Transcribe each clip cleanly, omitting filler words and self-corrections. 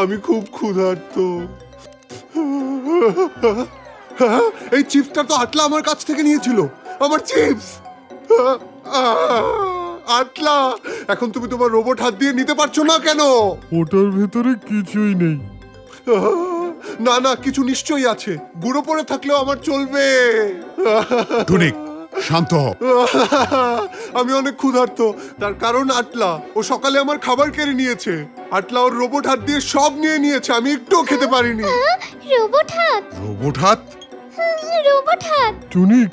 আমি খুব ক্ষুধার্ত। এই চিপসটা তো আটলা আমার কাছ থেকে নিয়েছিল, আমার চিপস। আটলা, এখন তুমি তোমার রোবট হাত দিয়ে নিতে পারছো না কেন? ওটার ভেতরে কিছুই নেই। না না, কিছু নিশ্চয়ই আছে, গুঁড়ো পড়ে থাকলেও আমার চলবে। টুনিক, শান্ত হ। আমি অনেক ক্ষুধার্ত, তার কারণ আটলা। ও সকালে আমার খাবার কেড়ে নিয়েছে। আটলা ওর রোবট হাত দিয়ে সব নিয়ে নিয়েছে, আমি একটুও খেতে পারিনি। রোবট হাত, রোবট হাত? রোবট হাত। টুনিক,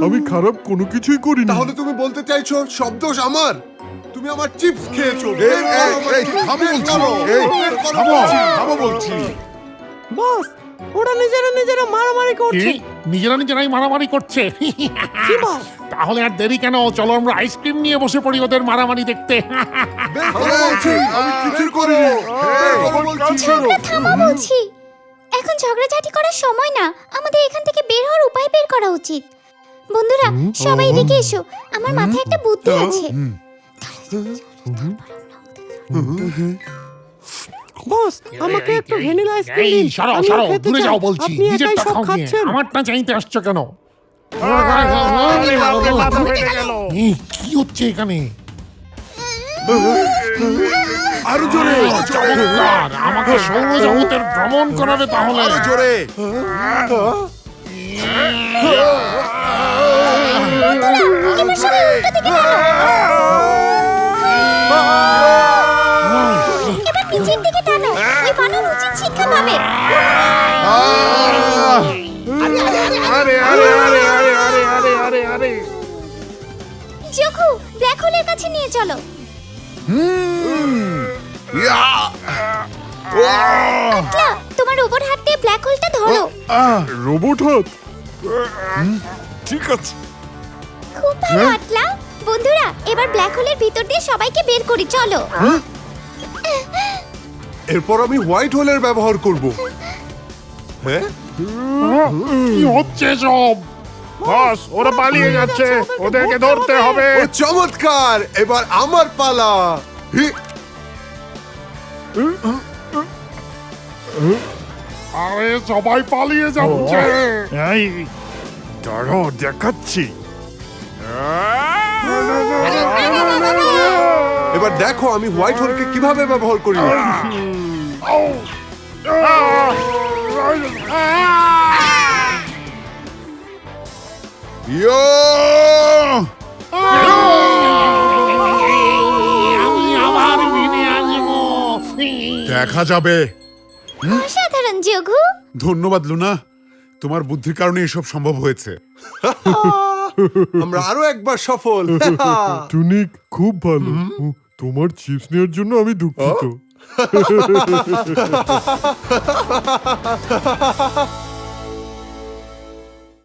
আমি খারাপ কোনো কিছুই করিনি। তাহলে তুমি বলতে চাইছো সব দোষ আমার? তুমি আমার চিপস খেয়েছো। থামো বলছি। বস, ওরা নিজেরা মারামারি করছে। নিজেরাই মারামারি করছে। তাহলে আর দেরি কেন, চলো আমরা আইসক্রিম নিয়ে বসে পড়ি ওদের মারামারি দেখতে। আমি কিছু করিনি। ঝগড়া থামা বলছি। এখন ঝগড়াঝাটি করার সময় না, আমাদের এখান থেকে বের হওয়ার উপায় বের করা উচিত। বন্ধুরা, সবাই এদিকে এসো, আমার মাথায় একটা বুদ্ধি আছে। বস, আমাকে একটু ভ্যানিলা আইসক্রিম এই দিন। সরো আমি সরো, খেতে দূরে চাই। যাও বলছি। আপনি একাই নিজেরটা সব খাও নিয়ে, খাচ্ছেন। আমারটা চাইতে আসছো কেন? কি হচ্ছে এখানে? আরো জোরে। চমৎকার, আমাকে সৌরজগতের ভ্রমণ করাবে তাহলে। আরো জোরে। এবার সবাই উল্টো দিকে টানো। এবার নিচের দিকে টানো, ওই বানর উচিত শিক্ষা পাবে। যোগু, ব্ল্যাক হোলের কাছে নিয়ে চলো। আটলা, তোমার রোবট হাত দিয়ে ব্ল্যাক হোলটা ধরো। রোবট হাত? ঠিক আছে। খুব ভালো আটলা। বন্ধুরা, এবার ব্ল্যাক হোলের ভিতর দিয়ে সবাইকে বের করি, চলো। এরপর আমি হোয়াইট হোলের ব্যবহার করব। হ্যাঁ, কি হচ্ছে সব? বস, ওরা পালিয়ে যাচ্ছে, ওদেরকে ধরতে হবে। ও চমৎকার, এবার আমার পালা। আরে সবাই পালিয়ে যাচ্ছে। এই দাঁড়াও, দেখাচ্ছি। এবার দেখো আমি হোয়াইট হোলকে কিভাবে ব্যবহার করি। আমি আবার ফিরে আসবো। দেখা যাবে। অসাধারণ যোগু। ধন্যবাদ লুনা, তোমার বুদ্ধির কারণে এসব সম্ভব হয়েছে। আমরা আরো একবার সফল। টুনিক, খুব ভালো। তোমার চিপস নেওয়ার জন্য আমি দুঃখিত।